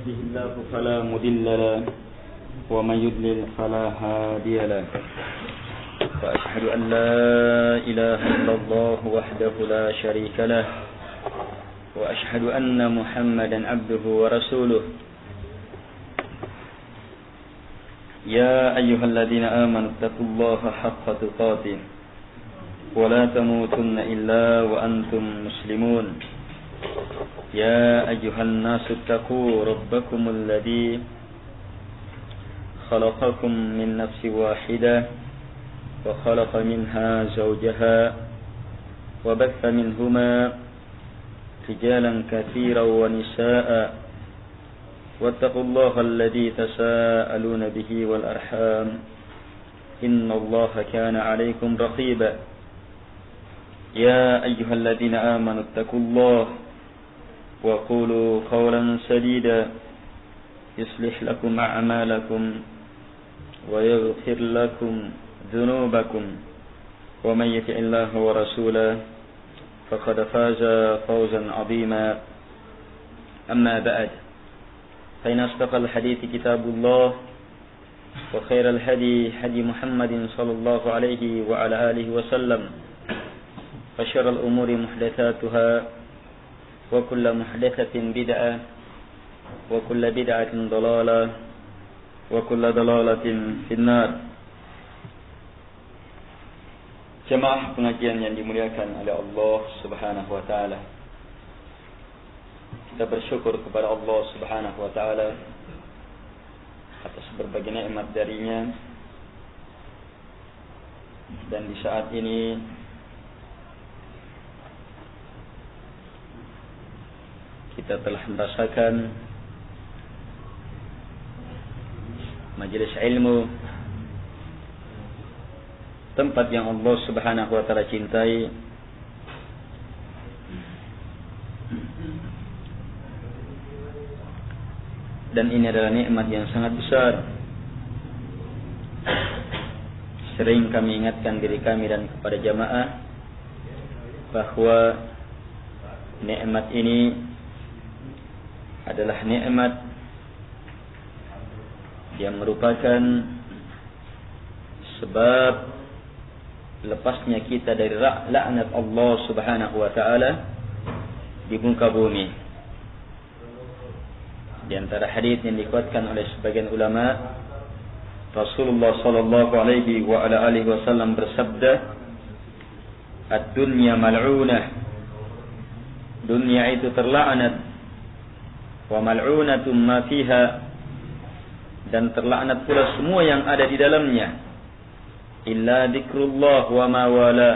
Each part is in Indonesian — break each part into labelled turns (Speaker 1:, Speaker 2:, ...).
Speaker 1: يهده الله فلا مضل له ومن يضلل فلا هادي له وأشهد أن لا إله إلا الله وحده لا شريك له وأشهد أن محمدا عبده ورسوله يا أيها الذين آمنوا اتقوا الله حق تقاته ولا تموتن إلا وأنتم مسلمون يا أيها الناس اتقوا ربكم الذي خلقكم من نفس واحدة وخلق منها زوجها وبث منهما رجالا كثيرا ونساء واتقوا الله الذي تساءلون به والأرحام إن الله كان عليكم رقيبا يا أيها الذين آمنوا اتقوا الله وقولوا قولا سديدا يصلح لكم أعمالكم ويغفر لكم ذنوبكم ومن يطع الله ورسوله فقد فاز فوزا عظيما أما بعد فإن أصدق الحديث كتاب الله وخير الهدي هدي محمد صلى الله عليه وعلى آله وسلم وشر الأمور محدثاتها وكل محدثة بدعة وكل بدعة ضلالة وكل ضلالة في النار. Jemaah pengajian yang dimuliakan oleh Allah Subhanahu wa taala. Kita bersyukur kepada Allah Subhanahu wa taala atas berbagai nikmat darinya. Dan di saat ini kita telah merasakan majelis ilmu, tempat yang Allah Subhanahu wa taala cintai, dan ini adalah nikmat yang sangat besar. Sering kami ingatkan diri kami dan kepada jamaah bahwa nikmat ini adalah nikmat yang merupakan sebab lepasnya kita dari laknat Allah Subhanahu wa taala di muka bumi. Di antara hadis yang dikuatkan oleh sebagian ulama, Rasulullah sallallahu alaihi wa ala alihi wasallam bersabda, "Ad-dunya mal'unah." Dunia itu terlaknat, wa mal'unatum ma fiha, dan terlaknat pula semua yang ada di dalamnya, illa dzikrullah wa ma wala,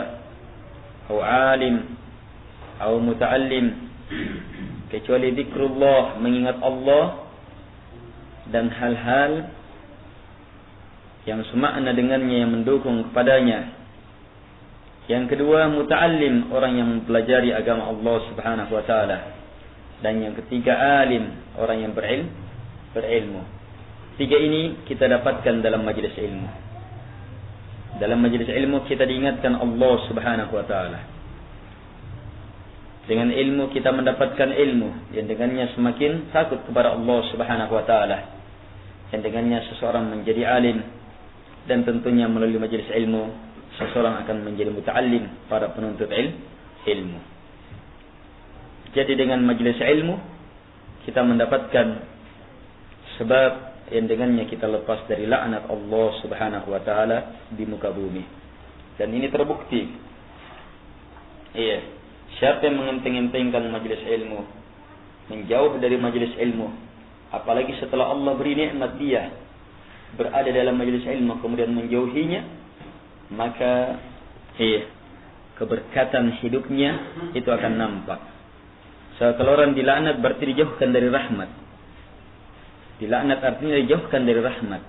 Speaker 1: au alim au muta'allim, kecuali dzikrullah, mengingat Allah dan hal-hal yang semakna dengannya, yang mendukung kepadanya. Yang kedua, muta'allim, orang yang mempelajari agama Allah Subhanahu wa taala. Dan yang ketiga, alim, orang yang berilmu. Tiga ini kita dapatkan dalam majelis ilmu. Dalam majelis ilmu kita diingatkan Allah Subhanahu wa taala. Dengan ilmu kita mendapatkan ilmu yang dengannya semakin takut kepada Allah Subhanahu wa taala. Yang dengannya seseorang menjadi alim, dan tentunya melalui majelis ilmu seseorang akan menjadi muta'allim, para penuntut ilmu. Jadi dengan majelis ilmu kita mendapatkan sebab yang dengannya kita lepas dari laknat Allah Subhanahu wa taala di muka bumi. Dan ini terbukti. Iya, siapa yang mengenteng-entengkan majelis ilmu, menjauh dari majelis ilmu, apalagi setelah Allah beri nikmat dia berada dalam majelis ilmu kemudian menjauhinya, maka keberkatan hidupnya itu akan nampak. Kalau orang dilaknat berarti dijauhkan dari rahmat. Dilaknat artinya dijauhkan dari rahmat.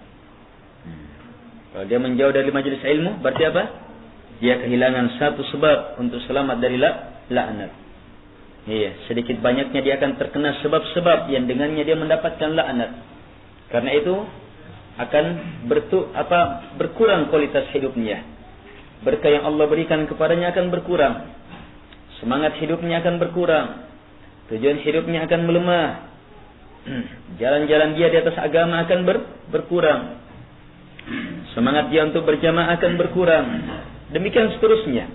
Speaker 1: Kalau dia menjauh dari majelis ilmu, berarti apa? Dia kehilangan satu sebab untuk selamat dari laknat. Sedikit banyaknya dia akan terkena sebab-sebab yang dengannya dia mendapatkan laknat. Karena itu akan berkurang kualitas hidupnya. Berkah yang Allah berikan kepadanya akan berkurang. Semangat hidupnya akan berkurang. Tujuan hidupnya akan melemah. Jalan-jalan dia di atas agama akan berkurang. Semangat dia untuk berjamaah akan berkurang. Demikian seterusnya.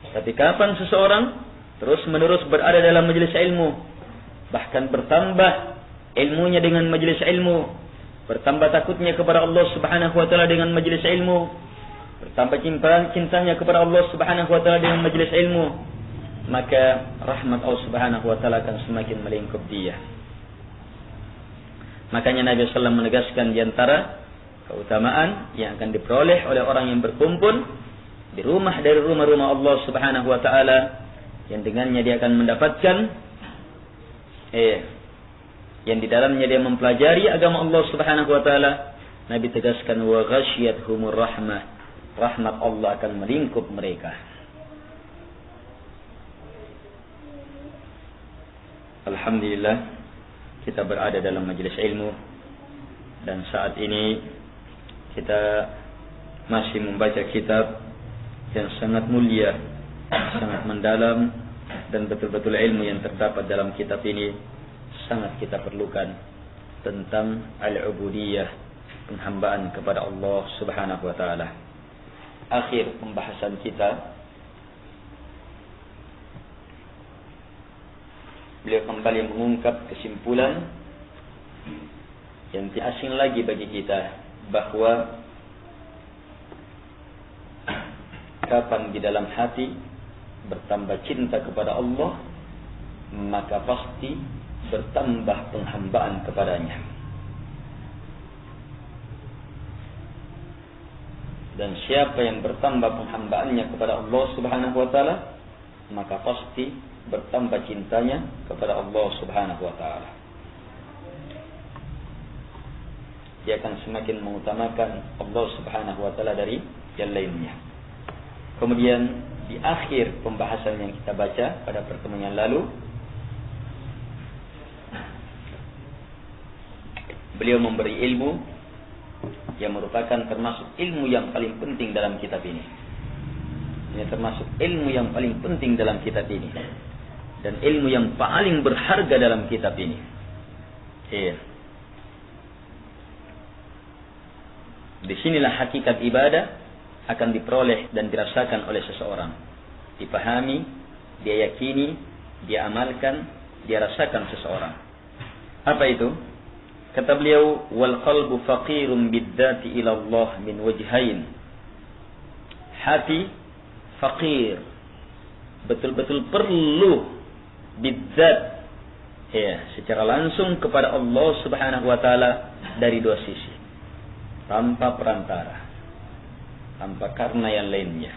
Speaker 1: Tapi kapan seseorang terus-menerus berada dalam majelis ilmu, bahkan bertambah ilmunya dengan majelis ilmu, bertambah takutnya kepada Allah Subhanahu wa taala dengan majelis ilmu, bertambah cintanya kepada Allah Subhanahu wa taala dengan majelis ilmu, maka rahmat Allah Subhanahu wa taala akan semakin melingkup dia. Makanya Nabi sallallahu alaihi wasallam menegaskan di antara keutamaan yang akan diperoleh oleh orang yang berkumpul di rumah dari rumah-rumah Allah Subhanahu wa taala, yang dengannya dia akan mendapatkan yang di dalamnya dia mempelajari agama Allah Subhanahu wa taala. Nabi tegaskan wa ghasyiyatuhumur rahmah, rahmat Allah akan melingkup mereka. Alhamdulillah kita berada dalam majelis ilmu, dan saat ini kita masih membaca kitab yang sangat mulia, sangat mendalam, dan betul-betul ilmu yang terdapat dalam kitab ini sangat kita perlukan, tentang al-ubudiyah, penghambaan kepada Allah Subhanahu wa taala. Akhir pembahasan kita, beliau kembali mengungkap kesimpulan yang tidak asing lagi bagi kita, bahwa kapan di dalam hati bertambah cinta kepada Allah, maka pasti bertambah penghambaan kepadanya. Dan siapa yang bertambah penghambaannya kepada Allah Subhanahu wa taala, maka pasti bertambah cintanya kepada Allah Subhanahu wa taala. Dia akan semakin mengutamakan Allah Subhanahu wa taala dari yang lainnya. Kemudian di akhir pembahasan yang kita baca pada pertemuan yang lalu, beliau memberi ilmu yang merupakan termasuk ilmu yang paling penting dalam kitab ini. Ini termasuk ilmu yang paling penting dalam kitab ini, dan ilmu yang paling berharga dalam kitab ini. Disinilah hakikat ibadah akan diperoleh dan dirasakan oleh seseorang. Dipahami, dia yakini, dia amalkan, dia rasakan seseorang. Apa itu? Kata beliau, wal qalbu faqirun bidzati ila Allah min wajhain. Hati faqir, betul-betul perlu bidzat, secara langsung kepada Allah Subhanahu wa taala dari dua sisi, tanpa perantara, tanpa karena yang lainnya.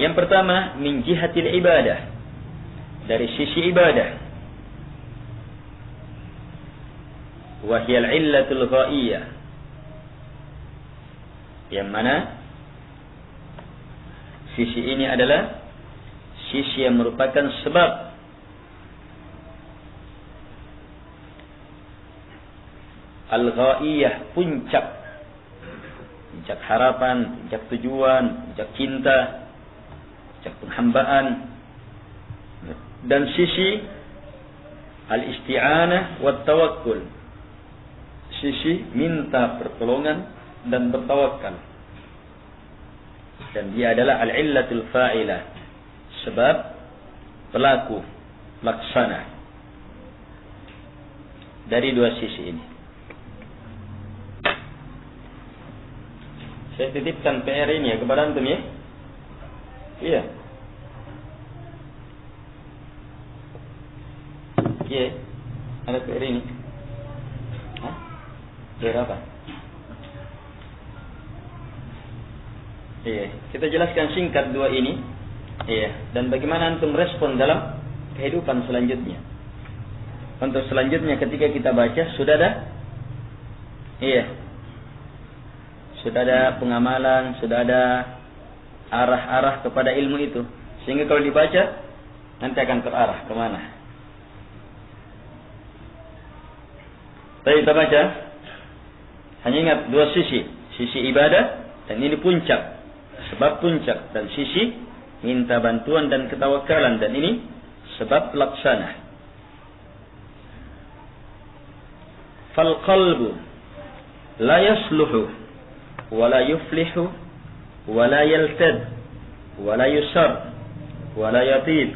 Speaker 1: Yang pertama, min jihatil ibadah, dari sisi ibadah. Wahyal illatul ghaiyah, yang mana sisi ini adalah sisi yang merupakan sebab al-ghaiyah, puncak harapan, puncak tujuan, puncak cinta, puncak penghambaan. Dan sisi al-isti'anah wa tawakkul, sisi minta pertolongan dan bertawakal. Dan dia adalah al-illatul fa'ilah, sebab pelaku, laksana dari dua sisi ini. Saya titipkan PR ini ya kepada antum ya. Iya. Iya. Ada PR ini. Hah? PR apa? Iya. Kita jelaskan singkat dua ini. Iya. Dan bagaimana antum respon dalam kehidupan selanjutnya. Untuk selanjutnya ketika kita baca sudah ada. Iya. Sudah ada pengamalan, sudah ada arah-arah kepada ilmu itu. Sehingga kalau dibaca, nanti akan terarah kemana. Tapi kita baca, hanya ingat dua sisi. Sisi ibadah, dan ini puncak. Sebab puncak. Dan sisi minta bantuan dan ketawakalan. Dan ini sebab pelaksana. Fal qalbu la yasluhu wa la yuflihu wa la yaltad wa la yusar wa la yatib.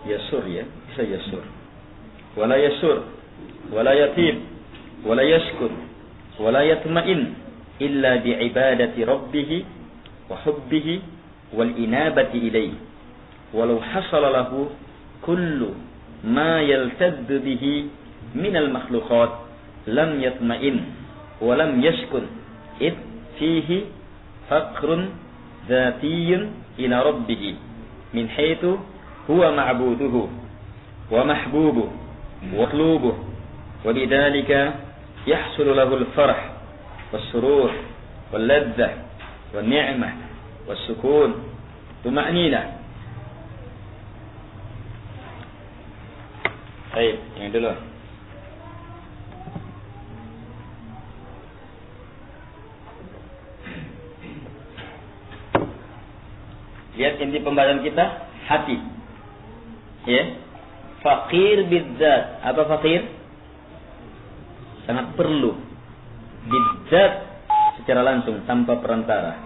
Speaker 1: Yasur ya, bisa yasur. Wa la yasur wa la yatib wa la yaskur wa la yatma'in illa bi ibadati rabbih wa hubbihi wal inabati ilayhi. Walau hasala lahu kullu ma yaltaddu bihi min al makhluqat lam yatma'in wa lam yaskun id fihi faqrun dhatiyyun ila rabbih min haythu huwa ma'buduhu wa mahbubuhu wa matlubuhu wa bidzalika yahsulu lahu al-farah was-surur wal-ladzah wan-ni'mah was-sukun tuma'ninah. Baik, yang dulu. Lihat inti pembahasan kita, hati. Ya. Faqir bidzat. Apa faqir? Sangat perlu. Bidzat secara langsung tanpa perantara.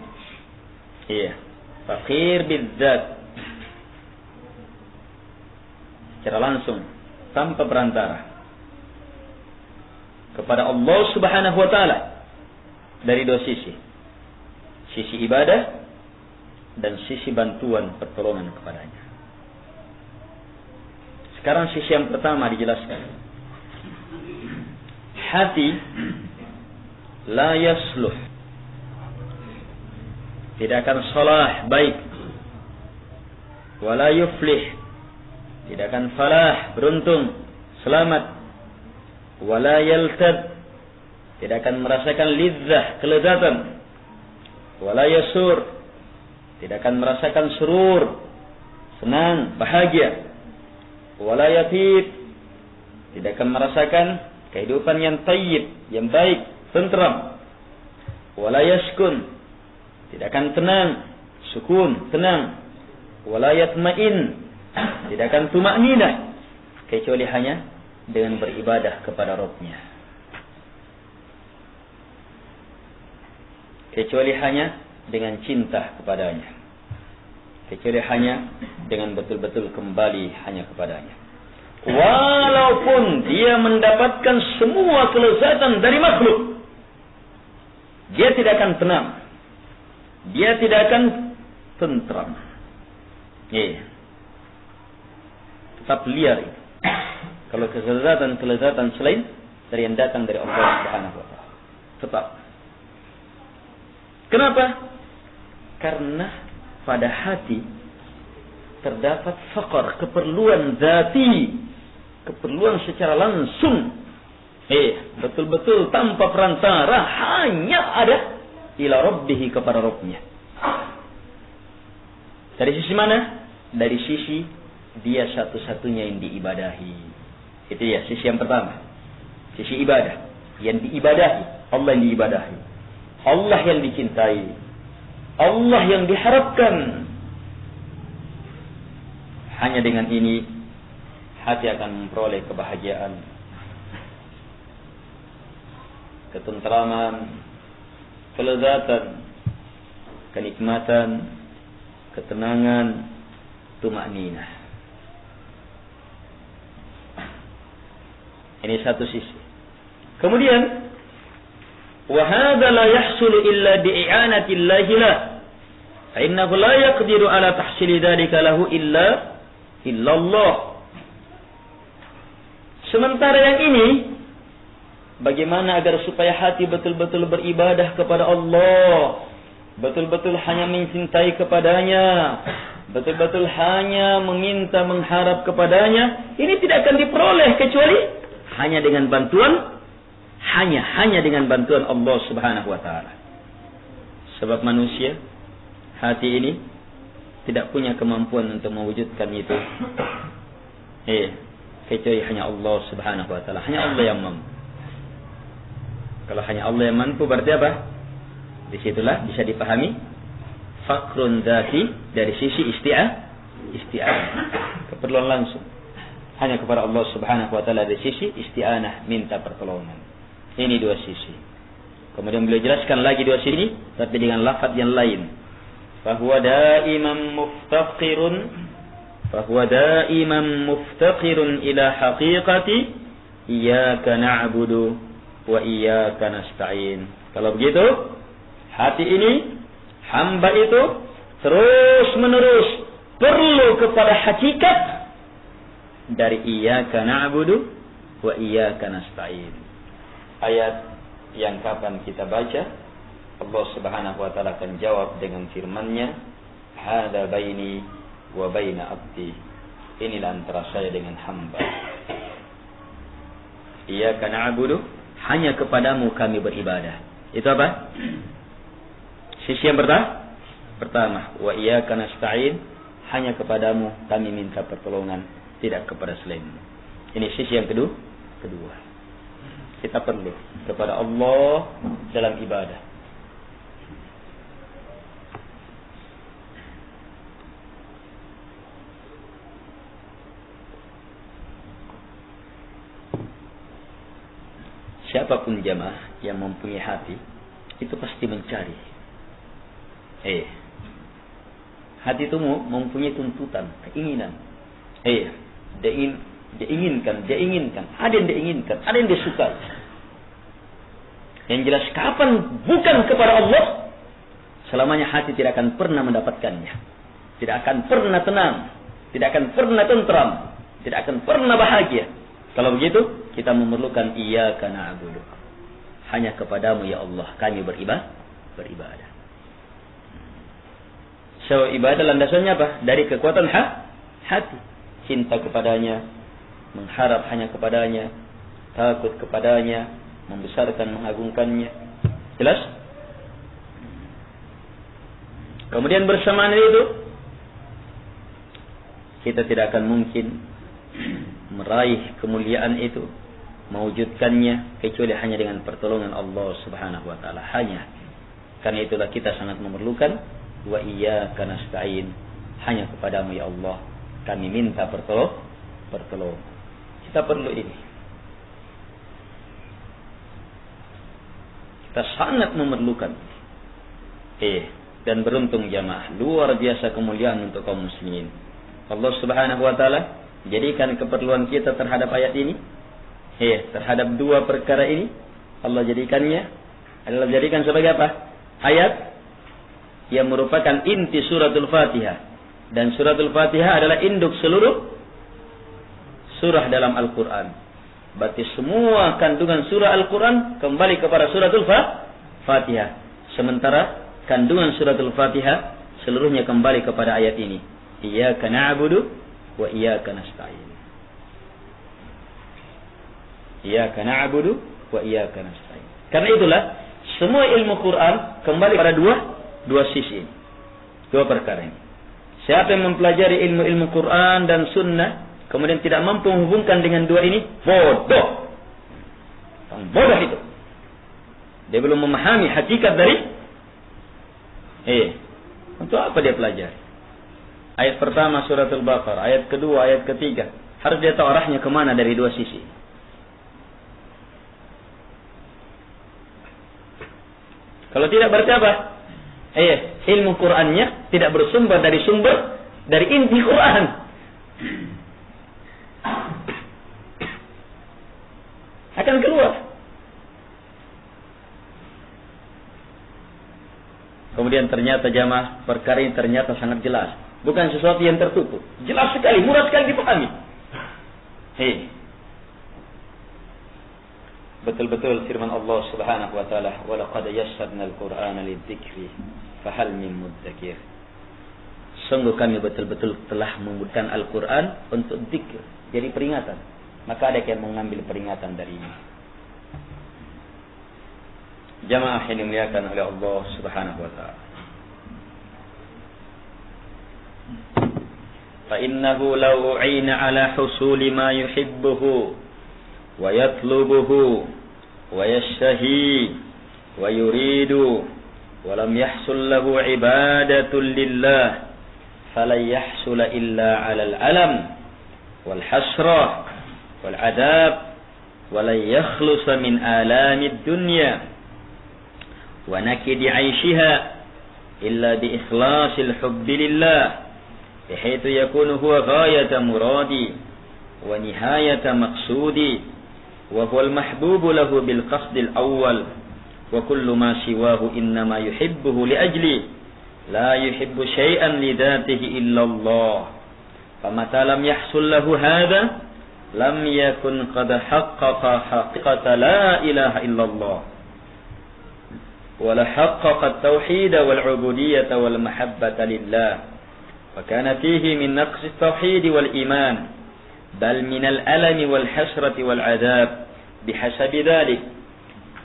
Speaker 1: Iya. Faqir bidzat. Secara langsung tanpa perantara kepada Allah Subhanahu wa taala dari dua sisi. Sisi ibadah dan sisi bantuan pertolongan kepadanya. Sekarang sisi yang pertama dijelaskan. Hati la yasluh, tidak akan salah, baik. Wala yuflih, tidak akan falah, beruntung, selamat. Wala yaltad, tidak akan merasakan lidzah, kelezatan. Wala yasur, tidak akan merasakan surur, senang, bahagia. Wala yatib, tidak akan merasakan kehidupan yang tayyib, yang baik, tentram. Wala yaskun, tidak akan tenang, sukun, tenang. Wala yatma'in, tidak akan tuma'ninah, kecuali hanya dengan beribadah kepada Rabb-Nya. Kecuali hanya dengan cinta kepadanya. Kecuali hanya dengan betul-betul kembali hanya kepadanya. Walaupun dia mendapatkan semua kelezatan dari makhluk, dia tidak akan tenang. Dia tidak akan tentram. Iya. Tetap liar itu. Kalau kelezatan selain dari yang datang dari Allah Subhanahu wa taala. Tetap. Kenapa? Karena pada hati terdapat faqar, keperluan zati, keperluan secara langsung. Betul-betul tanpa perantara, hanya ada ila rabbih, kepada Rabb-Nya. Dari sisi mana? Dari sisi dia satu-satunya yang diibadahi. Itu ya, sisi yang pertama. Sisi ibadah, yang diibadahi, Allah yang diibadahi, Allah yang dicintai, Allah yang diharapkan. Hanya dengan ini hati akan memperoleh kebahagiaan, ketentraman, kelezatan, kenikmatan, ketenangan, tuma'ninah. Ini satu sisi. Kemudian wa hadza la yahsulu illa bi'anati Allahi la. Fa innahu la yaqdiru ala tahsili dzalika lahu illa Allah. Sementara yang ini, bagaimana agar supaya hati betul-betul beribadah kepada Allah, betul-betul hanya mencintai kepadanya, betul-betul hanya meminta, mengharap kepadanya, ini tidak akan diperoleh kecuali hanya dengan bantuan, hanya dengan bantuan Allah Subhanahu wa taala. Sebab manusia, hati ini tidak punya kemampuan untuk mewujudkan itu. Kecuali hanya Allah Subhanahu wa taala. Hanya Allah yang mampu. Kalau hanya Allah yang mampu, berarti apa? Disitulah bisa dipahami fakrun dzati dari sisi isti'anah. Keperluan langsung hanya kepada Allah Subhanahu wa taala, dari sisi isti'anah, minta pertolongan. Ini dua sisi. Kemudian beliau jelaskan lagi dua sisi tapi dengan lafaz yang lain. Fahuwa da'iman muftaqirun ila haqiqati iyyaka na'budu wa iyyaka nasta'in. Kalau begitu, hati ini, hamba itu terus menerus perlu kepada hakikat dari iyyaka na'budu wa iyyaka nasta'in. Ayat yang kapan kita baca, Allah Subhanahu wa taala akan jawab dengan firman-Nya, "Hada baini wa baina abdi." Inilah antara saya dengan hamba. Iyyaka na'budu, hanya kepadamu kami beribadah. Itu apa? Sisi yang pertama, wa iyyaka nasta'in, hanya kepadamu kami minta pertolongan, tidak kepada selainmu. Ini sisi yang kedua. Kita perlu kepada Allah dalam ibadah. Siapapun jamaah yang mempunyai hati, itu pasti mencari. Hati itu mempunyai tuntutan, keinginan. Dia inginkan. Ada yang dia inginkan, ada yang dia suka. Yang jelas kapan bukan kepada Allah, selamanya hati tidak akan pernah mendapatkannya. Tidak akan pernah tenang, tidak akan pernah tentram, tidak akan pernah bahagia. Kalau begitu, kita memerlukan iyyaka na'budu. Hanya kepadamu ya Allah kami beribadah. So, ibadah landasannya apa? Dari kekuatan hati. Cinta kepadanya, mengharap hanya kepadanya, takut kepadanya, membesarkan, mengagungkannya. Jelas? Kemudian bersamaan itu, kita tidak akan mungkin meraih kemuliaan itu, mewujudkannya, kecuali hanya dengan pertolongan Allah Subhanahu wa taala. Hanya karena itulah kita sangat memerlukan wa iyyaka nasta'in, hanya kepadamu ya Allah kami minta pertolongan. Kita perlu ini. Kita sangat memerlukan. Dan beruntung jamaah, luar biasa kemuliaan untuk kaum muslimin. Allah Subhanahu wa taala jadikan keperluan kita terhadap ayat ini, terhadap dua perkara ini, Allah jadikan sebagai apa? Ayat yang merupakan inti suratul Fatihah. Dan suratul Fatihah adalah induk seluruh surah dalam Al-Quran. Berarti semua kandungan surah Al-Quran kembali kepada suratul Fatihah. Sementara kandungan suratul Fatihah seluruhnya kembali kepada ayat ini. Iyyaka na'budu wa iyyaka nasta'in. Iyyaka na'budu wa iyyaka nasta'in. Karena itulah semua ilmu Quran kembali pada dua sisi, dua perkara ini. Siapa yang mempelajari ilmu Quran dan sunnah kemudian tidak mampu menghubungkan dengan dua ini, bodoh. Bodoh itu. Dia belum memahami hakikat dari untuk apa dia pelajari. Ayat pertama suratul Baqarah, ayat kedua, ayat ketiga, harus dia tahu arahnya kemana dari dua sisi. Kalau tidak berarti apa? Ilmu Qurannya tidak bersumber dari inti Quran. Akan keluar. Kemudian ternyata jamaah, perkara ini ternyata sangat jelas. Bukan sesuatu yang tertutup. Jelas sekali, mudah sekali dipahami. Betul-betul firman Allah Subhanahu wa taala, "Wa laqad yassarna al-Qur'ana lidz-dzikri, fahal min mudzakir." Sungguh kami betul-betul telah memudahkan Al-Qur'an untuk zikir, jadi peringatan. Maka ada yang mengambil peringatan dari ini. Jamaah yang dimuliakan oleh Allah Subhanahu wa taala. Fa innahu law u'ina ala husuli ma yuhibbuhu wa yatlubuhu wa yashtahi wa yuridu ولم يحصل له عبادة لله فلن يحصل إلا على الألم والحسرة والعذاب ولن يخلص من آلام الدنيا ونكد عيشها إلا بإخلاص الحب لله بحيث يكون هو غاية مرادي ونهاية مقصودي وهو المحبوب له بالقصد الأول وكل ما سواه إنما يحبه لأجلي لا يحب شيئا لذاته إلا الله فمتى لم يحصل له هذا لم يكن قد حقق حقيقة لا إله إلا الله ولا حقق التوحيد والعبودية والمحبة لله وكان فيه من نقص التوحيد والإيمان بل من الألم والحسرة والعذاب بحسب ذلك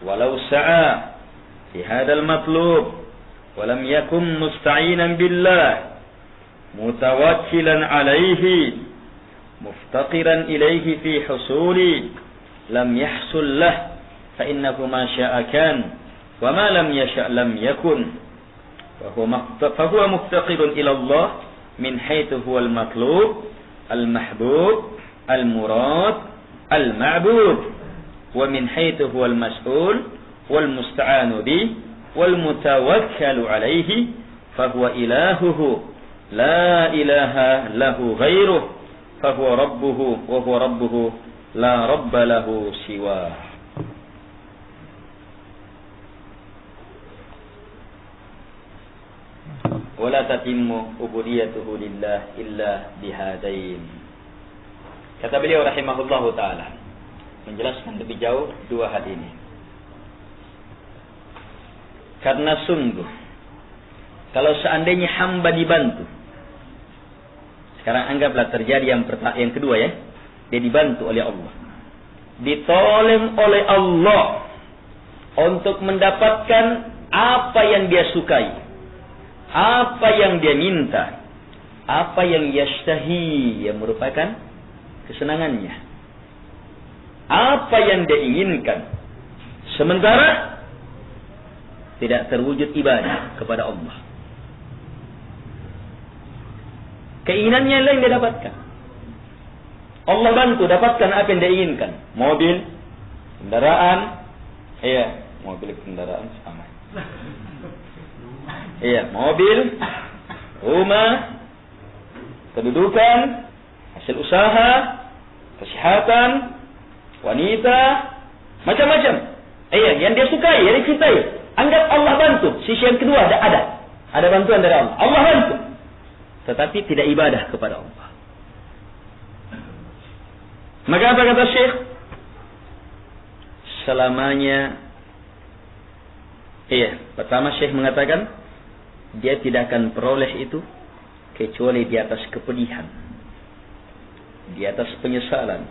Speaker 1: ولو سعى في هذا المطلوب ولم يكن مستعينا بالله متوكلا عليه مفتقرا إليه في حصوله لم يحصل له فإنه ما شاء كان وما لم يشاء لم يكن فهو مفتقر إلى الله من حيث هو المطلوب المحبوب المراد المعبود ومن حيث هو المسؤول والمستعان به والمتوكل عليه فهو إلهه لا إله له غيره فهو ربه وهو ربه لا رب له سواه. ولا تتم عبوديته لله إلا بهذين. Kata beliau rahimahullahu ta'ala, menjelaskan lebih jauh dua hal ini. Karena sungguh, kalau seandainya hamba dibantu, sekarang anggaplah terjadi yang kedua ya, dia dibantu oleh Allah, ditolong oleh Allah untuk mendapatkan apa yang dia sukai, apa yang dia minta, apa yang yastahi, yang merupakan kesenangannya, apa yang dia inginkan, sementara tidak terwujud ibadah kepada Allah. Keinginannya lain dia dapatkan, Allah bantu dapatkan apa yang dia inginkan, mobil, kendaraan, mobil kendaraan sama. Mobil, rumah, kedudukan, hasil usaha, kesehatan, wanita, macam-macam. Yang dia sukai, yang dia cintai. Anggap Allah bantu. Sisi yang kedua ada bantuan dari Allah. Allah bantu. Tetapi tidak ibadah kepada Allah. Maka apa kata Syekh? Selamanya, pertama Syekh mengatakan, dia tidak akan peroleh itu kecuali di atas kepedihan, di atas penyesalan,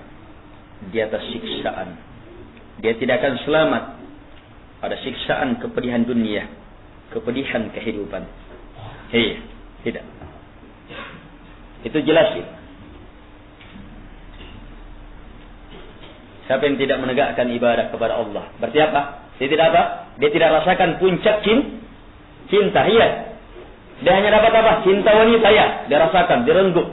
Speaker 1: di atas siksaan. Dia tidak akan selamat pada siksaan kepedihan dunia, kepedihan kehidupan. Tidak. Itu jelas ya. Siapa yang tidak menegakkan ibadah kepada Allah, berarti apa? Dia tidak apa? Dia tidak rasakan puncak cinta. Dia hanya dapat apa? Cinta wanita dia rasakan, dia renggut.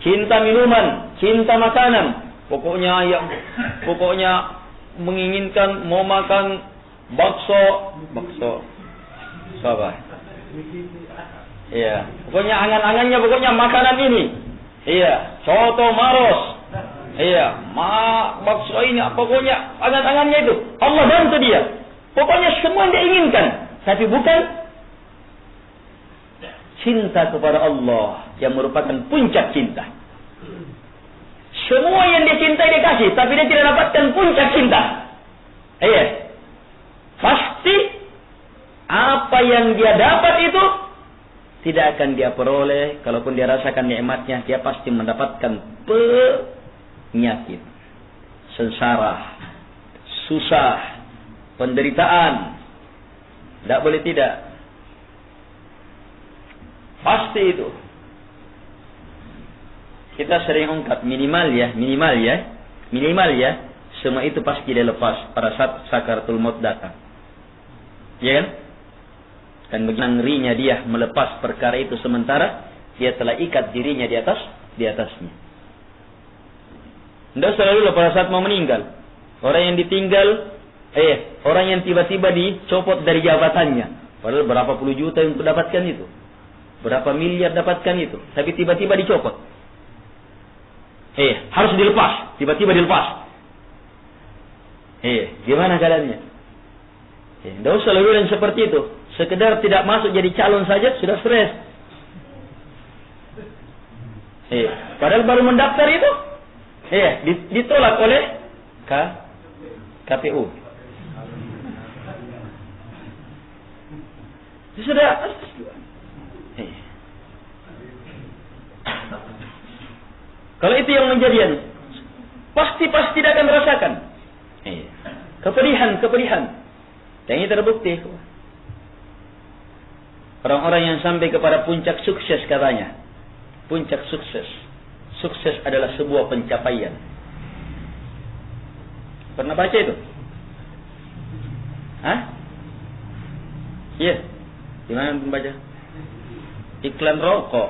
Speaker 1: Cinta minuman, cinta makanan. Pokoknya menginginkan mau makan bakso. Apa? Pokoknya angan-angannya makanan ini. Soto maros. Bakso ini, pokoknya angan-angannya itu. Allah bantu dia. Pokoknya semua yang dia inginkan, tapi bukan cinta kepada Allah yang merupakan puncak cinta. Semua yang dia cintai dia kasih, tapi dia tidak dapatkan puncak cinta. Pasti apa yang dia dapat itu tidak akan dia peroleh. Kalaupun dia rasakan nikmatnya, dia pasti mendapatkan penyakit, sengsara, susah, penderitaan. Tidak boleh tidak. Pasti itu. Kita sering ungkap minimal ya, semua itu pasti dia lepas pada saat sakaratul maut datang. Ya kan? Dan begitu ngerinya dia melepas perkara itu sementara dia telah ikat dirinya di atasnya. Tidak selalu pada saat mau meninggal. Orang yang ditinggal, orang yang tiba-tiba dicopot dari jabatannya. Padahal berapa puluh juta untuk dapatkan itu. Berapa miliar dapatkan itu. Tapi tiba-tiba dicopot. Harus dilepas. Tiba-tiba dilepas. Gimana keadaannya? Tidak usah lalu yang seperti itu. Sekedar tidak masuk jadi calon saja sudah stres. Padahal baru mendaftar itu, ditolak oleh KPU. Sudah. Kalau itu yang menjadian, pasti tidak akan merasakan kepedihan. Dan ini terbukti. Orang-orang yang sampai kepada puncak sukses katanya. Puncak sukses. Sukses adalah sebuah pencapaian. Pernah baca itu? Iya. Di mana membaca? Iklan rokok.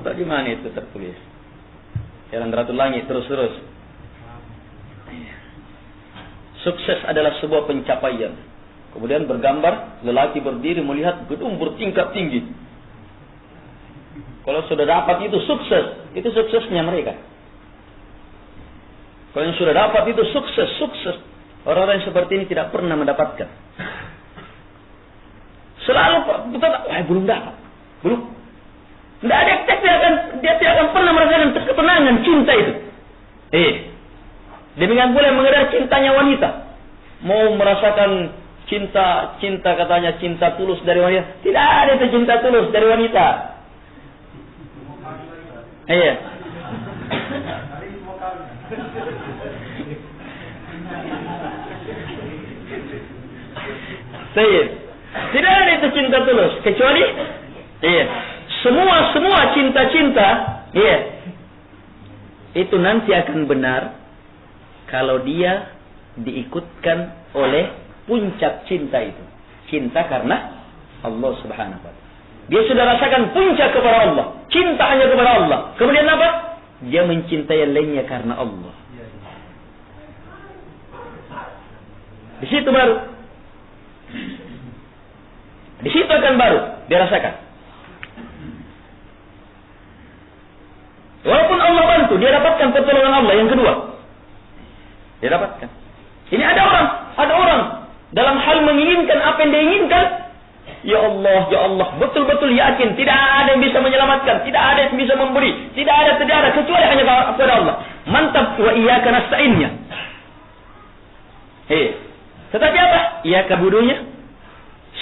Speaker 1: Di mana itu tertulis? Jalan Ratu Langit terus. Sukses adalah sebuah pencapaian. Kemudian bergambar lelaki berdiri melihat gedung bertingkat tinggi. Kalau sudah dapat itu sukses, itu suksesnya mereka. Kalau yang sudah dapat itu sukses. Orang-orang yang seperti ini tidak pernah mendapatkan. Selalu belum dapat. Belum. Tidak ada dia tidak akan pernah merasakan ketenangan cinta itu. Demikian pula mengenai cintanya wanita. Mau merasakan cinta katanya cinta tulus dari wanita. Tidak ada itu cinta tulus dari wanita. Tidak ada itu cinta tulus kecuali semua cinta itu nanti akan benar kalau dia diikutkan oleh puncak cinta itu. Cinta karena Allah Subhanahu wa ta'ala. Dia sudah rasakan puncak kepada Allah. Cinta hanya kepada Allah. Kemudian apa? Dia mencintai yang lainnya karena Allah. Di situ baru. Di situ akan baru dia rasakan. Walaupun Allah bantu, dia dapatkan pertolongan Allah yang kedua. Dia dapatkan. Ini ada orang dalam hal menginginkan apa yang dia inginkan. Ya Allah, betul-betul yakin tidak ada yang bisa menyelamatkan, tidak ada yang bisa memberi, tidak ada kecuali hanya kepada Allah. Mantap, wa iyyaka nasta'innya. Tetapi apa? Iyyaka budunya.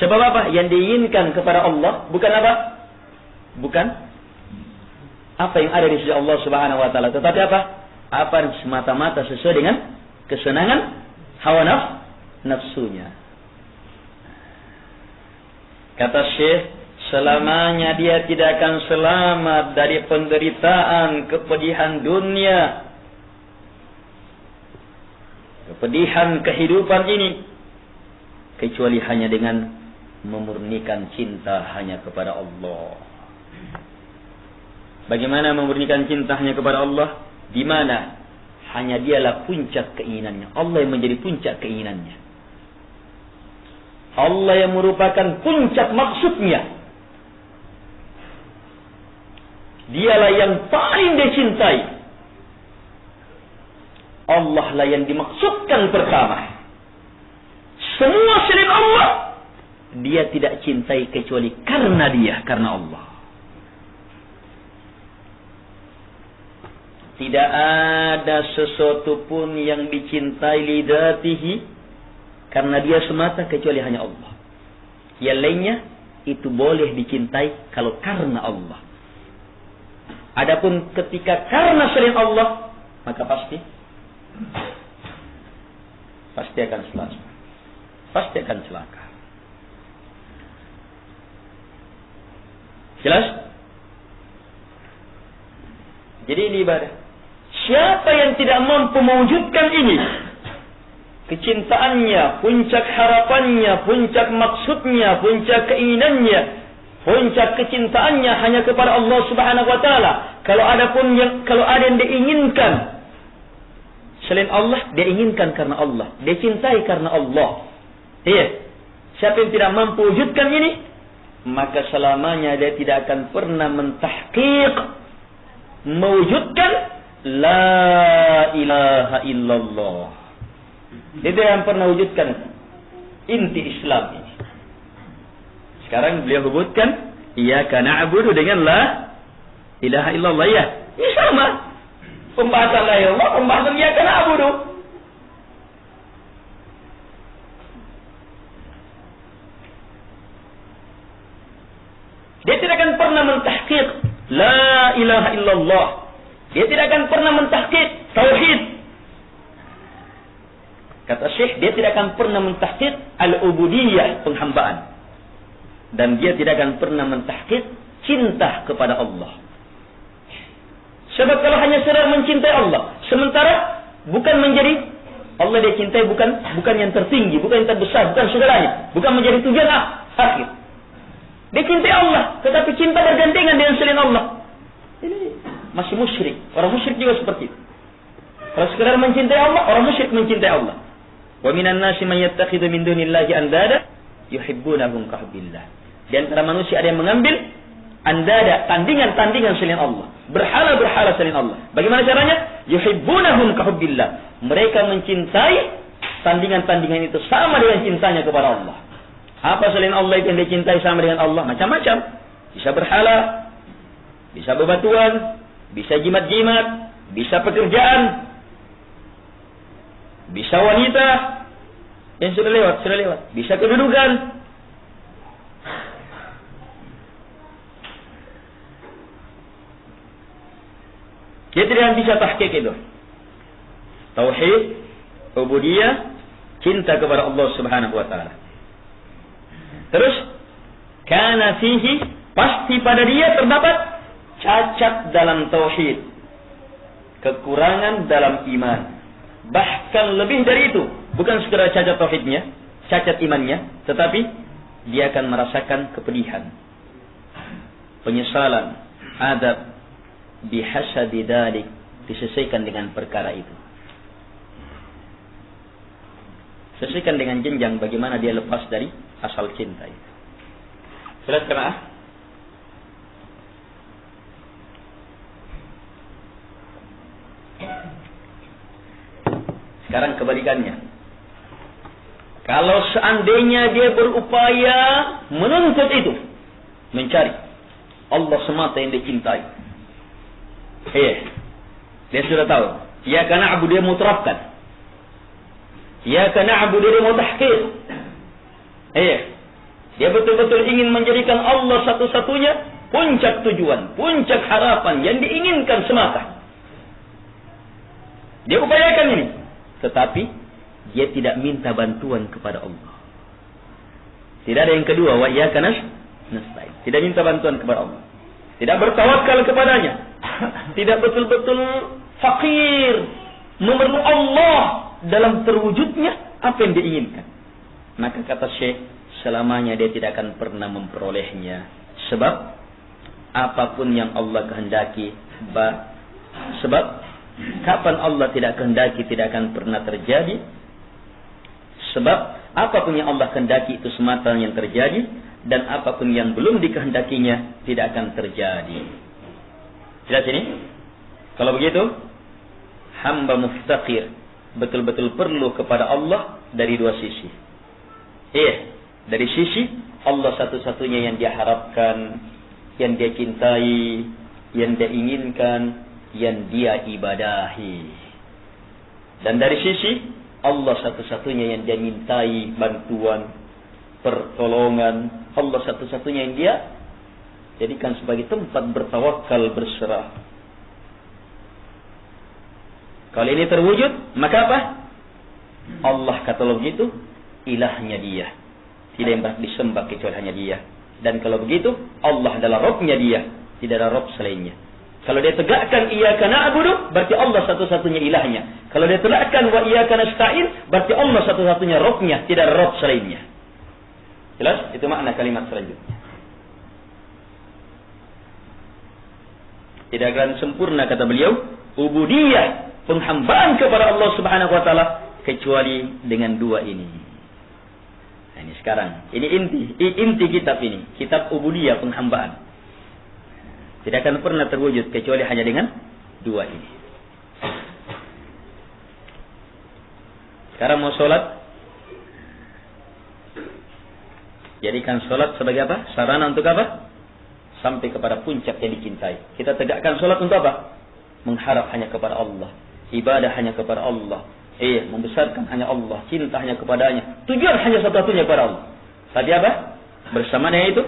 Speaker 1: Sebab apa? Yang diinginkan kepada Allah bukan apa? Bukan apa yang ada di sisi Allah Subhanahu wa taala, tetapi apa? Apa yang semata-mata sesuai dengan kesenangan hawa nafsunya. Kata Syekh, selamanya dia tidak akan selamat dari penderitaan, kepedihan dunia, kepedihan kehidupan ini, kecuali hanya dengan memurnikan cinta hanya kepada Allah. Bagaimana memurnikan cinta hanya kepada Allah? Di mana hanya dialah puncak keinginannya. Allah yang menjadi puncak keinginannya. Allah yang merupakan puncak maksudnya. Dialah yang paling dia cintai. Allah lah yang dimaksudkan pertama. Semua selain Allah dia tidak cintai kecuali karena dia, karena Allah. Tidak ada sesuatu pun yang dicintai lidatihi karena dia semata kecuali hanya Allah. Yang lainnya itu boleh dicintai kalau karena Allah. Adapun ketika karena selain Allah, maka pasti akan celaka. Pasti akan celaka. Jelas? Jadi ini ibadah. Siapa yang tidak mampu mewujudkan ini, kecintaannya, puncak harapannya, puncak maksudnya, puncak keinginannya, puncak kecintaannya hanya kepada Allah Subhanahu wa taala. Kalau ada yang diinginkan selain Allah, dia inginkan karena Allah, dia cintai karena Allah. Iya. Siapa yang tidak mampu wujudkan ini, maka selamanya dia tidak akan pernah mentahqiq, mewujudkan la ilaha illallah. Itu yang pernah wujudkan inti Islam ini. Sekarang beliau hubungkan iyyaka na'budu dengan la ilaha illallah. Ya, ini sama. Pembahasan la ilaha illallah, pembahasan iyyaka na'budu. Dia tidak akan pernah mentahqiq la ilaha illallah. Dia tidak akan pernah mentahqiq tauhid. Kata Syekh, dia tidak akan pernah mentahqiq al-ubudiyah, penghambaan. Dan dia tidak akan pernah mentahqiq cinta kepada Allah. Sebab kalau hanya sekedar mencintai Allah, sementara bukan menjadi Allah dia cintai bukan yang tertinggi, bukan yang terbesar, bukan segalanya, bukan menjadi tujuan akhir. Dia cintai Allah, tetapi cinta bergandengan dengan selain Allah. Ini masih musyrik. Orang musyrik juga seperti itu. Kalau sekedar mencintai Allah, orang musyrik mencintai Allah. Wa minan nasi man yattakhidhu min dunillahi andada yuhibbunahum ka hubbillah. Di antara manusia ada yang mengambil andada, tandingan-tandingan selain Allah, berhala-berhala selain Allah. Bagaimana caranya? Yuhibbunahum ka hubbillah. Mereka mencintai tandingan-tandingan itu sama dengan cintanya kepada Allah. Apa selain Allah itu yang dicintai sama dengan Allah? Macam-macam. Bisa berhala, bisa bebatuan, bisa jimat-jimat, bisa pekerjaan, bisa wanita yang sudah lewat. Bisa kedudukan. Dia tidak bisa tahqiq itu. Tauhid, ubudiyah, cinta kepada Allah Subhanahu wa taala. Terus, kana fihi, pasti pada dia terdapat cacat dalam tauhid, kekurangan dalam iman. Bahkan lebih dari itu, bukan sekedar cacat tauhidnya, cacat imannya, tetapi dia akan merasakan kepedihan, penyesalan, adab, bihasabi dzalik, disesuaikan dengan perkara itu. Sesuaikan dengan jenjang bagaimana dia lepas dari asal cinta itu. Jelas kena? Sekarang kebalikannya. Kalau seandainya dia berupaya menuntut itu, mencari Allah semata yang dicintai. Dia sudah tahu. Ya karena abu dia mau terapkan. Ya karena abu dia mau tahqiq. Dia betul-betul ingin menjadikan Allah satu-satunya puncak tujuan, puncak harapan yang diinginkan semata. Dia upayakan ini. Tetapi dia tidak minta bantuan kepada Allah. Tidak ada yang kedua, wa iyyaka nasta'in. Tidak minta bantuan kepada Allah. Tidak bertawakal kepadanya. Tidak betul-betul fakir, memerlukan Allah dalam terwujudnya apa yang diinginkan. Maka kata Syekh, selamanya dia tidak akan pernah memperolehnya. Sebab apapun yang Allah kehendaki, sebab kapan Allah tidak kehendaki tidak akan pernah terjadi. Sebab apapun yang Allah kehendaki itu semata yang terjadi, dan apapun yang belum dikehendakinya tidak akan terjadi. Jelas ini? Kalau begitu, hamba muftaqir, betul-betul perlu kepada Allah dari dua sisi. Dari sisi Allah satu-satunya yang dia harapkan, yang dia cintai, yang dia inginkan, yang dia ibadahi. Dan dari sisi Allah satu-satunya yang dia mintai bantuan, pertolongan. Allah satu-satunya yang dia jadikan sebagai tempat bertawakal, berserah. Kalau ini terwujud, maka apa? Allah kata begitu, ilahnya dia. Tidak yang berhak disembah kecuali hanya dia. Dan kalau begitu, Allah adalah Rabbnya dia. Tidak ada Rabb selainnya. Kalau dia tegakkan iyyaka na'budu, berarti Allah satu-satunya ilahnya. Kalau dia tegakkan wa iyyaka nasta'in, berarti Allah satu-satunya Rabbnya, tidak ada Rabb selainnya. Jelas? Itu makna kalimat selanjutnya. Tidak akan sempurna, kata beliau, ubudiyah, penghambaan kepada Allah Subhanahu wa taala, kecuali dengan dua ini. Nah, ini sekarang, ini inti kitab ini, kitab ubudiyah, penghambaan. Tidak akan pernah terwujud kecuali hanya dengan dua ini. Sekarang mau sholat, jadikan sholat sebagai apa? Sarana untuk apa? Sampai kepada puncak yang dicintai. Kita tegakkan sholat untuk apa? Mengharap hanya kepada Allah, ibadah hanya kepada Allah, membesarkan hanya Allah, cinta hanya kepadanya, tujuan hanya satu-satunya kepada Allah. Tadi apa? Bersamanya itu,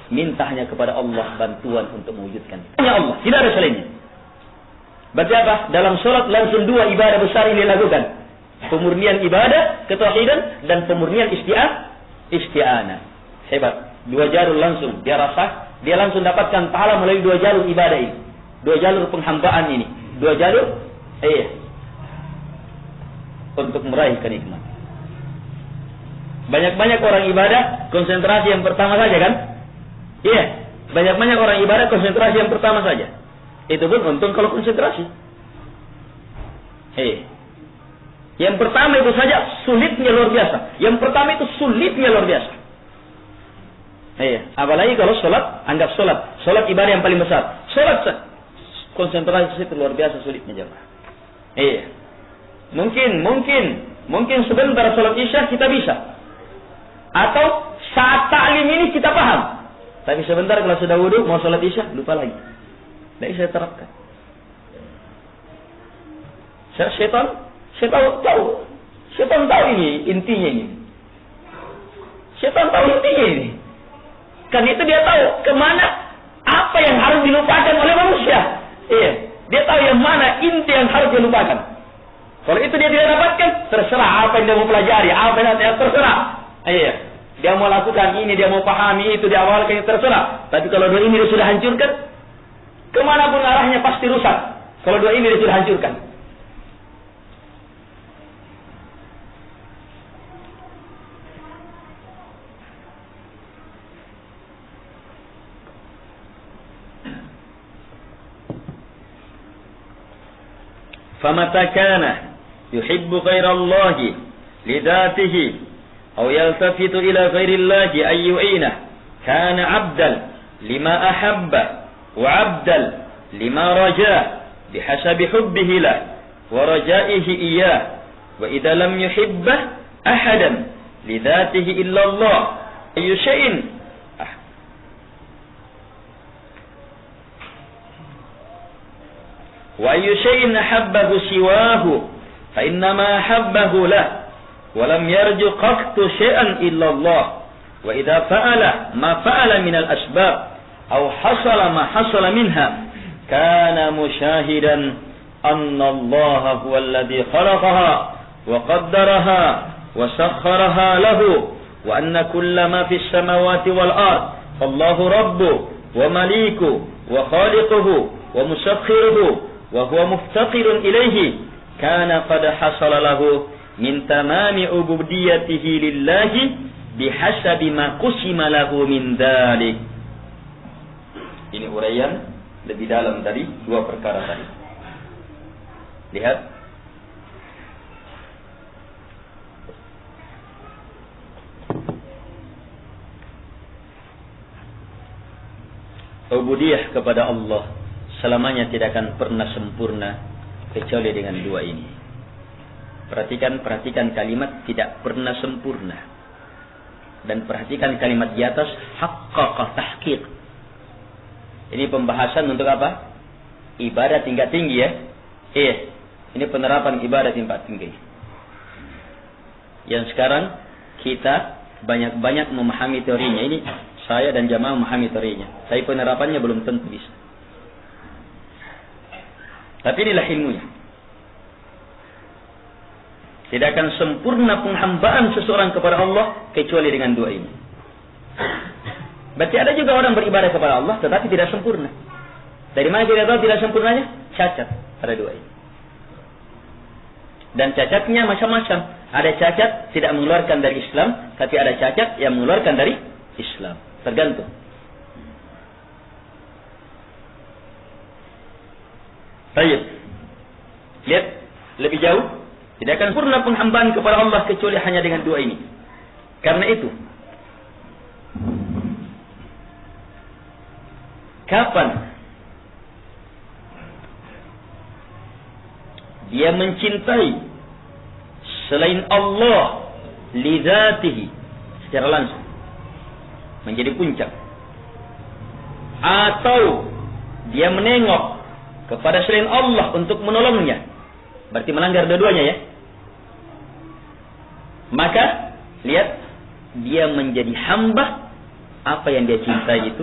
Speaker 1: minta hanya kepada Allah bantuan untuk mewujudkan. Hanya Allah, tidak ada selainnya. Berarti apa? Dalam sholat langsung dua ibadah besar ini dilakukan. Pemurnian ibadah, ketauhidan, dan pemurnian isti'anah. Hebat. Dua jalur langsung. Dia rasa, dia langsung dapatkan pahala melalui dua jalur ibadah ini. Dua jalur penghambaan ini. Dua jalur, untuk meraih kenikmatan. Banyak-banyak orang ibadah, konsentrasi yang pertama saja kan? Iya, banyak-banyak orang ibadah konsentrasi yang pertama saja. Itu pun untung kalau konsentrasi. Yang pertama itu saja sulitnya luar biasa. Yang pertama itu sulitnya luar biasa. Apalagi kalau sholat, anggap sholat ibadah yang paling besar. Sholat konsentrasi itu luar biasa sulitnya jemaah. Mungkin sebentar sholat isya kita bisa. Atau saat ta'lim ini kita paham. Tapi sebentar kalau sudah wudu mau sholat isya lupa lagi. Tidak bisa terapkan. Syaitan tahu ini intinya ini. Syaitan tahu intinya ini. Kan itu dia tahu kemana apa yang harus dilupakan oleh manusia. Dia tahu yang mana inti yang harus dilupakan. Kalau itu dia tidak dapatkan, terserah apa yang dia mau pelajari, apa yang dia terserah. Dia mau lakukan ini, dia mau pahami itu, dia awalkan, terserah. Tapi kalau dua ini dia sudah hancurkan, kemanapun arahnya pasti rusak. Kalau dua ini dia sudah hancurkan. فَمَتَى كَانَ يُحِبُّ غَيْرَ اللَّهِ لِذَاتِهِ أو يلتفت إلى غير الله أن يعينه كان عبدا لما أحب وعبدا لما رجاه بحسب حبه له ورجائه إياه وإذا لم يحبه أحدا لذاته إلا الله أي شيء وأي شيء أحبه سواه فإنما أحبه له ولم يرج قط شيئا إلا الله وإذا فعل ما فعل من الأسباب أو حصل ما حصل منها كان مشاهدا أن الله هو الذي خلقها وقدرها وسخرها له وأن كل ما في السماوات والأرض فالله ربه ومليكه وخالقه ومسخره وهو مفتقر إليه كان قد حصل له min tamami ubudiyatihi lillahi bihasabi ma qusima lahu min dzalik. Ini uraian lebih dalam dari dua perkara tadi. Lihat. Ubudiyah kepada Allah selamanya tidak akan pernah sempurna kecuali dengan dua ini. Perhatikan kalimat tidak pernah sempurna. Dan perhatikan kalimat di atas haqqaqa tahqiq. Ini pembahasan untuk apa? Ibadah tingkat tinggi ya. Ini penerapan ibadah tingkat tinggi. Yang sekarang kita banyak-banyak memahami teorinya. Ini saya dan jamaah memahami teorinya. Tapi penerapannya belum tentu bisa. Tapi inilah ilmunya. Tidak akan sempurna penghambaan seseorang kepada Allah kecuali dengan dua ini. Berarti ada juga orang beribadah kepada Allah tetapi tidak sempurna. Dari mana kita tahu tidak sempurnanya? Cacat pada dua ini. Dan cacatnya macam-macam. Ada cacat tidak mengeluarkan dari Islam, tapi ada cacat yang mengeluarkan dari Islam. Tergantung. Baik. Lihat lebih jauh. Tidak akan sempurna penghambaan kepada Allah kecuali hanya dengan dua ini. Karena itu, kapan dia mencintai selain Allah lidzatihi secara langsung menjadi puncak, atau dia menengok kepada selain Allah untuk menolongnya, berarti melanggar dua-duanya ya. Maka lihat, dia menjadi hamba apa yang dia cintai itu,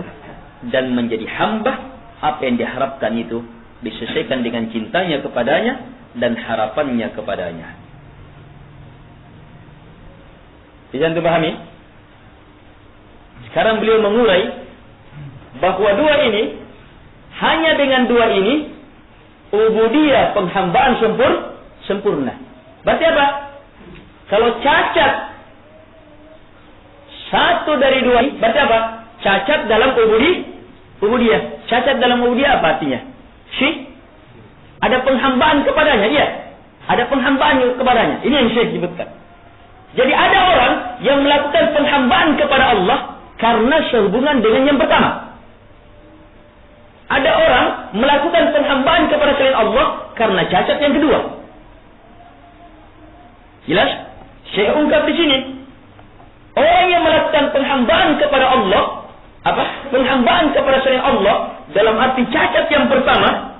Speaker 1: dan menjadi hamba apa yang diharapkan itu disesuaikan dengan cintanya kepadanya dan harapannya kepadanya. Bisa anda pahami? Sekarang beliau mengurai bahwa dua ini, hanya dengan dua ini ubudiyah penghambaan sempurna. Berarti apa? Kalau cacat satu dari dua ini, berarti apa? Cacat dalam ubudiyah. Cacat dalam ubudiyah apa artinya? Syekh, ada penghambaan kepadanya, iya. Ada penghambaan kepadanya. Ini yang Syekh sebutkan. Jadi ada orang yang melakukan penghambaan kepada Allah karena sehubungan dengan yang pertama. Ada orang melakukan penghambaan kepada selain Allah karena cacat yang kedua. Jelas? Syekh ungkap di sini. Orang yang melakukan penghambaan kepada Allah, penghambaan kepada selain Allah dalam arti cacat yang pertama,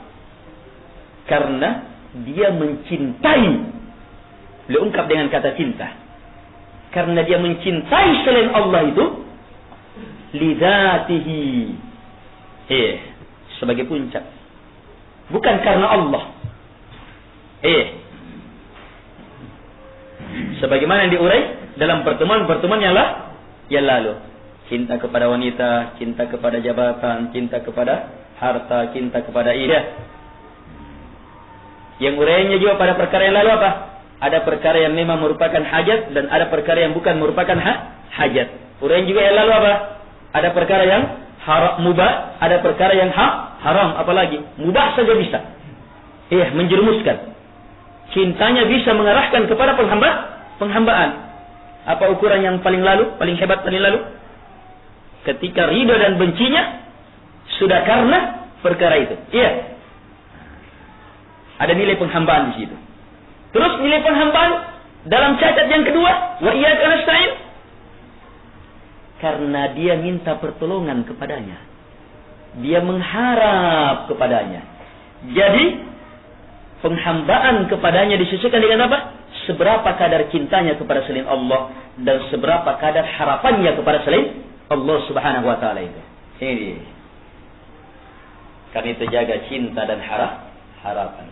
Speaker 1: karena dia mencintai. Beliau ungkap dengan kata cinta. Karena dia mencintai selain Allah itu lidzatihi, sebagai puncak, bukan karena Allah. Sebagaimana yang diurai dalam pertemuan-pertemuan yang lalu. Cinta kepada wanita, cinta kepada jabatan, cinta kepada harta, cinta kepada ida. Yang uraiannya juga pada perkara yang lalu apa? Ada perkara yang memang merupakan hajat dan ada perkara yang bukan merupakan hajat. Uraian juga yang lalu apa? Ada perkara yang mubah, ada perkara yang haram, apalagi mubah saja bisa. Menjerumuskan. Cintanya bisa mengarahkan kepada penghambaan. Apa ukuran yang paling hebat paling lalu? Ketika ridha dan bencinya sudah karena perkara itu. Iya. Ada nilai penghambaan di situ. Terus nilai penghambaan dalam cacat yang kedua, wa iyyaka nasta'in. Karena dia minta pertolongan kepadanya. Dia mengharap kepadanya. Jadi penghambaan kepadanya disesuaikan dengan apa? Seberapa kadar cintanya kepada selain Allah dan seberapa kadar harapannya kepada selain Allah Subhanahu wa taala itu. Ini dia. Karena itu jaga cinta dan harapan.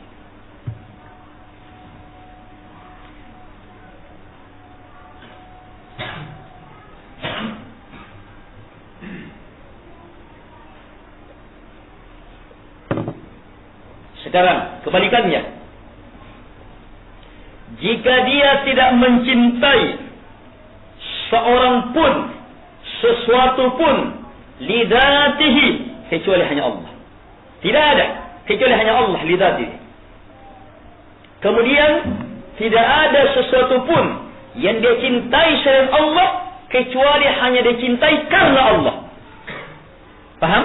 Speaker 1: Sekarang kebalikannya, jika dia tidak mencintai seorang pun, sesuatu pun lidzatihi, kecuali hanya Allah. Tidak ada kecuali hanya Allah lidzatihi. Kemudian tidak ada sesuatu pun yang dia cintai selain Allah kecuali hanya dia cintai karena Allah. Paham?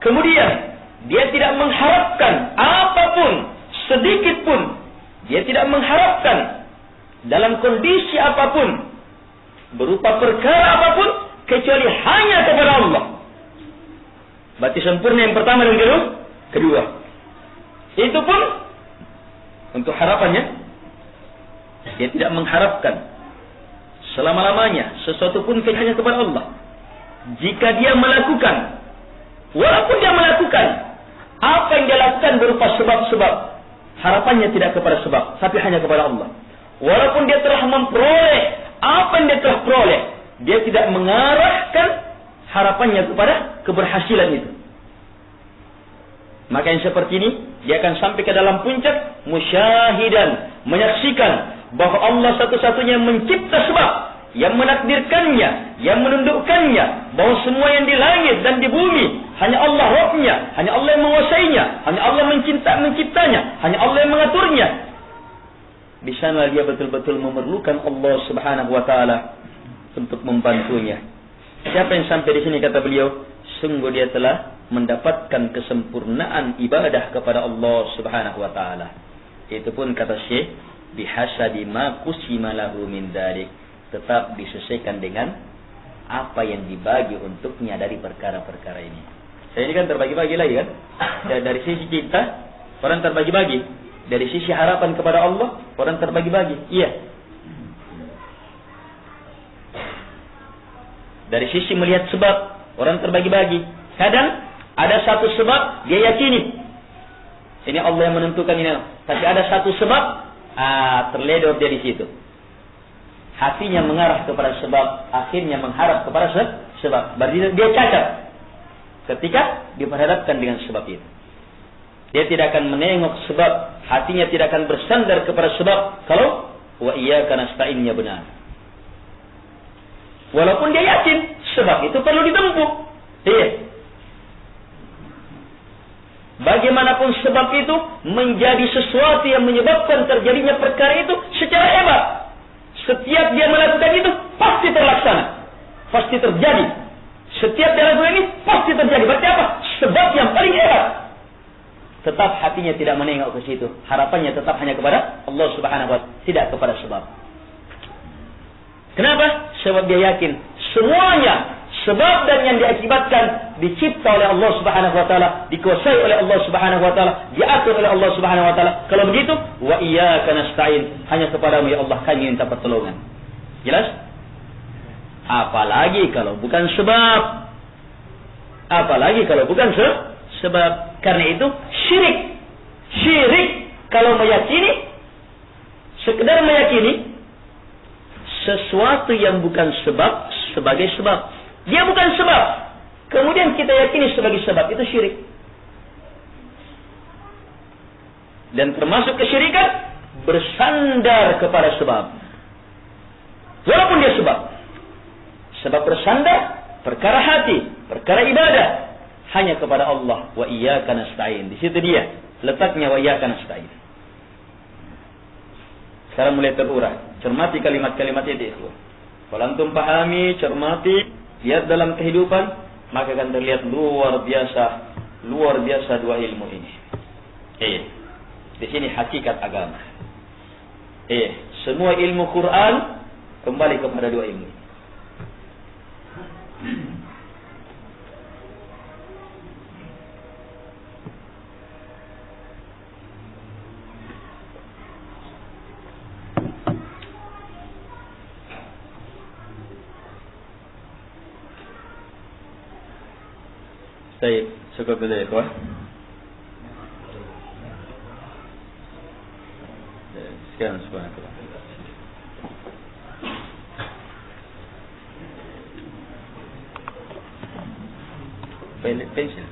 Speaker 1: Kemudian dia tidak mengharapkan apapun, sedikit pun. Dia tidak mengharapkan dalam kondisi apapun, berupa perkara apapun, kecuali hanya kepada Allah. Berarti sempurna yang pertama dan kedua. Itu pun untuk harapannya, dia tidak mengharapkan selama-lamanya sesuatu pun hanya kepada Allah. Jika dia melakukan, walaupun dia melakukan apa yang dia lakukan berupa sebab-sebab, harapannya tidak kepada sebab, tapi hanya kepada Allah. Walaupun dia telah memperoleh apa yang dia telah peroleh, dia tidak mengarahkan harapannya kepada keberhasilan itu. Maka yang seperti ini, dia akan sampai ke dalam puncak, musyahidan, menyaksikan bahwa Allah satu-satunya yang mencipta sebab, yang menakdirkannya, yang menundukkannya, bahwa semua yang di langit dan di bumi hanya Allah Rabbnya, hanya Allah yang menguasainya, hanya Allah menciptanya, hanya Allah yang mengaturnya. Di sana dia betul-betul memerlukan Allah Subhanahu wa taala untuk membantunya. Siapa yang sampai di sini, kata beliau, sungguh dia telah mendapatkan kesempurnaan ibadah kepada Allah Subhanahu wa taala. Itu pun kata Syekh, bihasabi ma qusima lahu min dzalik, tetap disesuaikan dengan apa yang dibagi untuknya dari perkara-perkara ini. Saya ini kan terbagi-bagi lagi kan? Dari sisi cinta, orang terbagi-bagi. Dari sisi harapan kepada Allah, orang terbagi-bagi. Iya. Dari sisi melihat sebab, orang terbagi-bagi. Kadang ada satu sebab dia yakini, ini Allah yang menentukan ini. Tapi ada satu sebab, terledor dia di situ. Hatinya mengarah kepada sebab, akhirnya mengharap kepada sebab. Berarti dia cacat ketika diperhadapkan dengan sebab itu. Dia tidak akan menengok sebab, hatinya tidak akan bersandar kepada sebab kalau wa iyyaka nasta'innya benar. Walaupun dia yakin sebab itu perlu ditempuh. Iya. Bagaimanapun sebab itu menjadi sesuatu yang menyebabkan terjadinya perkara itu secara hebat. Setiap dia melakukan itu pasti terlaksana, pasti terjadi. Setiap dia lakukan ini pasti terjadi. Berarti apa? Sebab yang paling hebat. Tetap hatinya tidak menengok ke situ. Harapannya tetap hanya kepada Allah Subhanahu wa taala, tidak kepada sebab. Kenapa? Sebab dia yakin semuanya sebab dan yang diakibatkan dicipta oleh Allah Subhanahu wa taala, dikuasai oleh Allah Subhanahu wa taala, diatur oleh Allah Subhanahu wa taala. Kalau begitu, wa iyyaka nasta'in, hanya kepadamu ya Allah kami minta pertolongan. Jelas? Apalagi kalau bukan sebab. Apalagi kalau bukan sebab. Karena itu syirik. Syirik kalau meyakini, sekedar meyakini sesuatu yang bukan sebab sebagai sebab. Dia bukan sebab, kemudian kita yakini sebagai sebab, itu syirik. Dan termasuk kesyirikan bersandar kepada sebab. Walaupun dia sebab. Sebab bersandar perkara hati, perkara ibadah hanya kepada Allah. Wa iyyaka nasta'in. Di situ dia letaknya, wa iyyaka nasta'in. Sekarang mulai terurah. Cermati kalimat-kalimat itu. Kalau antum pahami, cermati, lihat dalam kehidupan, maka akan terlihat luar biasa dua ilmu ini. Di sini hakikat agama. Semua ilmu Quran kembali kepada dua ilmu. Baik, cukup dulu ya, kawan. Sekian subhanallah. Pensil.